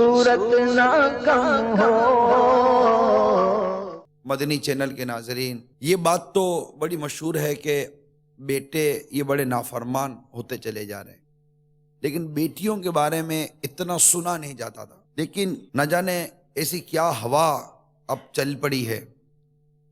صورت نہ کم ہو۔ مدنی چینل کے ناظرین، یہ بات تو بڑی مشہور ہے کہ بیٹے یہ بڑے نافرمان ہوتے چلے جا رہے ہیں، لیکن بیٹیوں کے بارے میں اتنا سنا نہیں جاتا تھا۔ لیکن نہ جانے ایسی کیا ہوا اب چل پڑی ہے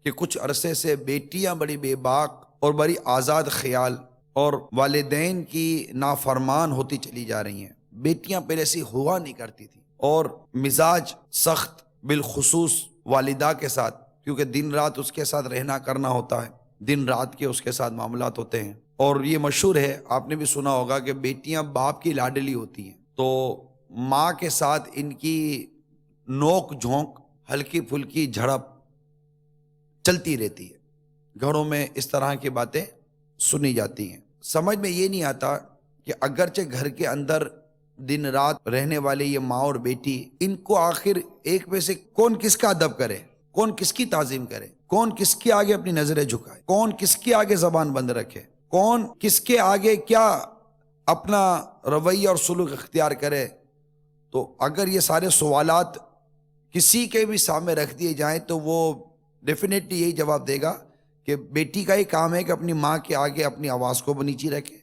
کہ کچھ عرصے سے بیٹیاں بڑی بے باک اور بڑی آزاد خیال اور والدین کی نافرمان ہوتی چلی جا رہی ہیں۔ بیٹیاں پہلے ایسی ہوا نہیں کرتی تھیں، اور مزاج سخت، بالخصوص والدہ کے ساتھ، کیونکہ دن رات اس کے ساتھ رہنا کرنا ہوتا ہے، دن رات کے اس کے ساتھ معاملات ہوتے ہیں۔ اور یہ مشہور ہے، آپ نے بھی سنا ہوگا کہ بیٹیاں باپ کی لاڈلی ہوتی ہیں، تو ماں کے ساتھ ان کی نوک جھونک، ہلکی پھلکی جھڑپ چلتی رہتی ہے۔ گھروں میں اس طرح کی باتیں سنی جاتی ہیں۔ سمجھ میں یہ نہیں آتا کہ اگرچہ گھر کے اندر دن رات رہنے والے یہ ماں اور بیٹی، ان کو آخر ایک میں سے کون کس کا ادب کرے، کون کس کی تعظیم کرے، کون کس کے آگے اپنی نظریں جھکائے، کون کس کے آگے زبان بند رکھے، کون کس کے آگے کیا اپنا رویہ اور سلوک اختیار کرے۔ تو اگر یہ سارے سوالات کسی کے بھی سامنے رکھ دیے جائیں تو وہ ڈیفینیٹلی یہی جواب دے گا کہ بیٹی کا ہی کام ہے کہ اپنی ماں کے آگے اپنی آواز کو نیچی رکھے،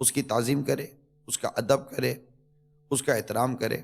اس کی تعظیم کرے، اس کا ادب کرے، اس کا احترام کرے۔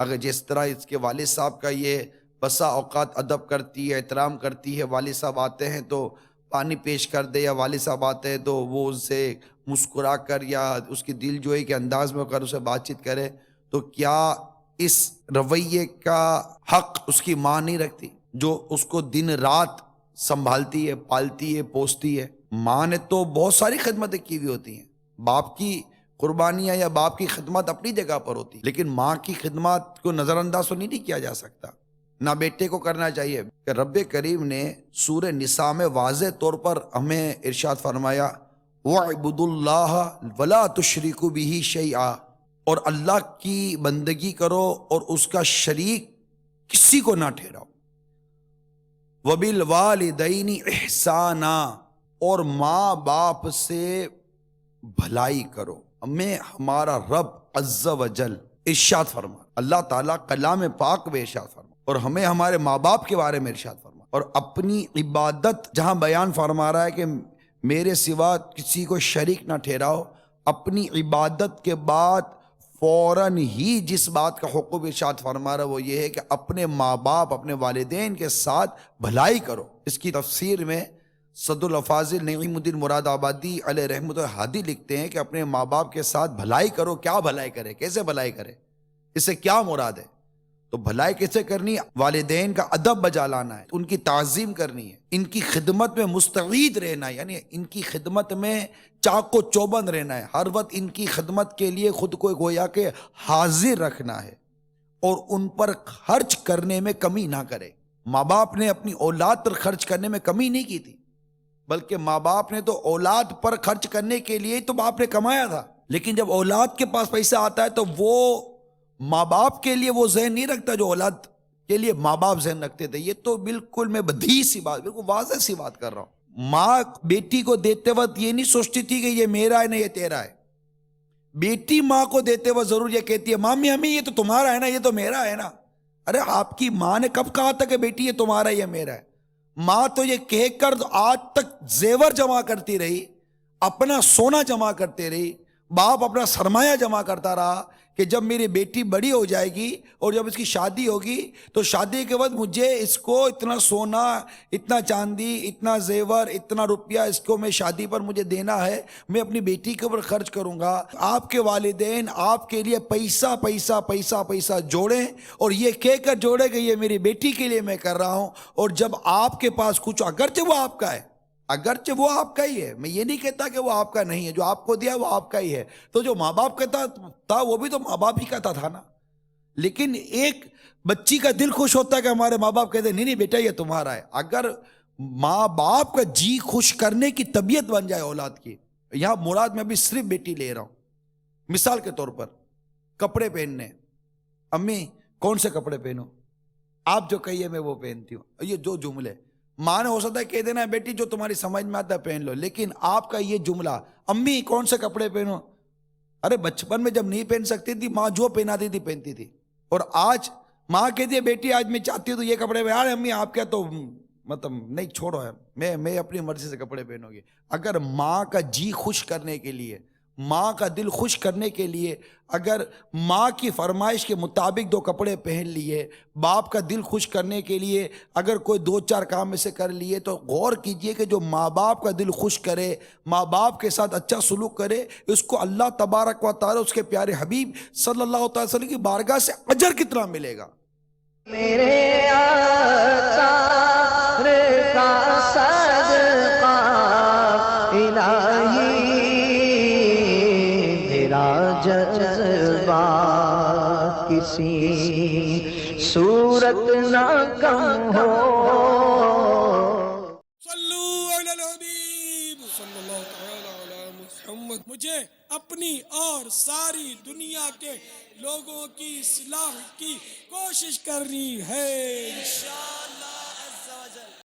اگر جس طرح اس کے والد صاحب کا یہ بسا اوقات ادب کرتی ہے، احترام کرتی ہے، والد صاحب آتے ہیں تو پانی پیش کر دے، یا والد صاحب آتے ہیں تو وہ ان سے مسکرا کر یا اس کی دل جوئی کے انداز میں کر اسے بات چیت کرے، تو کیا اس رویے کا حق اس کی ماں نہیں رکھتی جو اس کو دن رات سنبھالتی ہے، پالتی ہے، پوستی ہے؟ ماں نے تو بہت ساری خدمتیں کی ہوئی ہوتی ہیں، باپ کی قربانیاں یا باپ کی خدمت اپنی جگہ پر ہوتی، لیکن ماں کی خدمات کو نظر انداز تو نہیں کیا جا سکتا، نہ بیٹے کو کرنا چاہیے۔ کہ رب کریم نے سورہ نساء میں واضح طور پر ہمیں ارشاد فرمایا وَاعْبُدُوا اللَّهَ وَلَا تُشْرِكُوا بِهِ شَيْئًا، اور اللہ کی بندگی کرو اور اس کا شریک کسی کو نہ ٹھہراؤ۔ وَبِالْوَالِدَيْنِ اِحْسَانًا، اور ماں باپ سے بھلائی کرو۔ ہمیں ہمارا رب عز و جل ارشاد فرما، اللہ تعالیٰ کلام پاک میں ارشاد فرما، اور ہمیں ہمارے ماں باپ کے بارے میں ارشاد فرما، اور اپنی عبادت جہاں بیان فرما رہا ہے کہ میرے سوا کسی کو شریک نہ ٹھہراؤ، اپنی عبادت کے بعد فوراً ہی جس بات کا حکم ارشاد فرما رہا ہے وہ یہ ہے کہ اپنے ماں باپ، اپنے والدین کے ساتھ بھلائی کرو۔ اس کی تفسیر میں صد الافاضل نعیم الدین مراد آبادی علیہ رحمۃ الہادی لکھتے ہیں کہ اپنے ماں باپ کے ساتھ بھلائی کرو۔ کیا بھلائی کرے، کیسے بھلائی کرے، اس سے کیا مراد ہے؟ تو بھلائی کیسے کرنی؟ والدین کا ادب بجا لانا ہے، ان کی تعظیم کرنی ہے، ان کی خدمت میں مستعد رہنا ہے، یعنی ان کی خدمت میں چاق و چوبند رہنا ہے، ہر وقت ان کی خدمت کے لیے خود کو گویا کہ حاضر رکھنا ہے، اور ان پر خرچ کرنے میں کمی نہ کرے۔ ماں باپ نے اپنی اولاد پر خرچ کرنے میں کمی نہیں کی تھی، بلکہ ماں باپ نے تو اولاد پر خرچ کرنے کے لیے تو باپ نے کمایا تھا، لیکن جب اولاد کے پاس پیسہ آتا ہے تو وہ ماں باپ کے لیے وہ ذہن نہیں رکھتا جو اولاد کے لیے ماں باپ ذہن رکھتے تھے۔ یہ تو بالکل میں بدیہی سی بات، بالکل واضح سی بات کر رہا ہوں۔ ماں بیٹی کو دیتے وقت یہ نہیں سوچتی تھی کہ یہ میرا ہے نہ یہ تیرا ہے، بیٹی ماں کو دیتے وقت ضرور یہ کہتی ہے مامی امی یہ تو تمہارا ہے نا، یہ تو میرا ہے نا۔ ارے آپ کی ماں نے کب کہا تھا کہ بیٹی یہ تمہارا ہے یہ میرا ہے؟ ماں تو یہ کہہ کر آج تک زیور جمع کرتی رہی، اپنا سونا جمع کرتے رہی، باپ اپنا سرمایہ جمع کرتا رہا کہ جب میری بیٹی بڑی ہو جائے گی اور جب اس کی شادی ہوگی تو شادی کے وقت مجھے اس کو اتنا سونا، اتنا چاندی، اتنا زیور، اتنا روپیہ اس کو میں شادی پر مجھے دینا ہے، میں اپنی بیٹی کے اوپر خرچ کروں گا۔ آپ کے والدین آپ کے لیے پیسہ پیسہ پیسہ پیسہ جوڑیں اور یہ کہہ کر جوڑے کہ یہ میری بیٹی کے لیے میں کر رہا ہوں، اور جب آپ کے پاس کچھ، اگرچہ وہ آپ کا ہے، اگرچہ وہ آپ کا ہی ہے، میں یہ نہیں کہتا کہ وہ آپ کا نہیں ہے، جو آپ کو دیا وہ آپ کا ہی ہے، تو جو ماں باپ کہتا تھا وہ بھی تو ماں باپ ہی کہتا تھا نا۔ لیکن ایک بچی کا دل خوش ہوتا ہے کہ ہمارے ماں باپ کہتے ہیں نہیں نہیں بیٹا یہ تمہارا ہے۔ اگر ماں باپ کا جی خوش کرنے کی طبیعت بن جائے اولاد کی، یہاں مراد میں ابھی صرف بیٹی لے رہا ہوں، مثال کے طور پر کپڑے پہننے، امی کون سے کپڑے پہنو، آپ جو کہیے میں وہ پہنتی ہوں، یہ جو جملے ماں نے ہو سکتا ہے کہہ دینا ہے بیٹی جو تمہاری سمجھ میں آتا ہے پہن لو، لیکن آپ کا یہ جملہ امی کون سے کپڑے پہنو، ارے بچپن میں جب نہیں پہن سکتی تھی ماں جو پہناتی تھی پہنتی تھی، اور آج ماں کہتی ہے بیٹی آج میں چاہتی ہوں تو یہ کپڑے یار امی آپ کیا تو مطلب نہیں چھوڑو ہے میں اپنی مرضی سے کپڑے پہنوں گی. اگر ماں کا جی خوش کرنے کے لیے، ماں کا دل خوش کرنے کے لیے اگر ماں کی فرمائش کے مطابق دو کپڑے پہن لیے، باپ کا دل خوش کرنے کے لیے اگر کوئی دو چار کام میں سے کر لیے، تو غور کیجئے کہ جو ماں باپ کا دل خوش کرے، ماں باپ کے ساتھ اچھا سلوک کرے، اس کو اللہ تبارک و تعالی اس کے پیارے حبیب صلی اللہ تعالی وسلم کی بارگاہ سے اجر کتنا ملے گا. میرے آثار کا صدقہ الہی میرا جذبہ کسی صورت نہ کم ہو. صلو علی الحبیب صلی اللہ تعالی علی محمد. مجھے اپنی اور ساری دنیا کے لوگوں کی اصلاح کی کوشش کرنی ہے انشاءاللہ.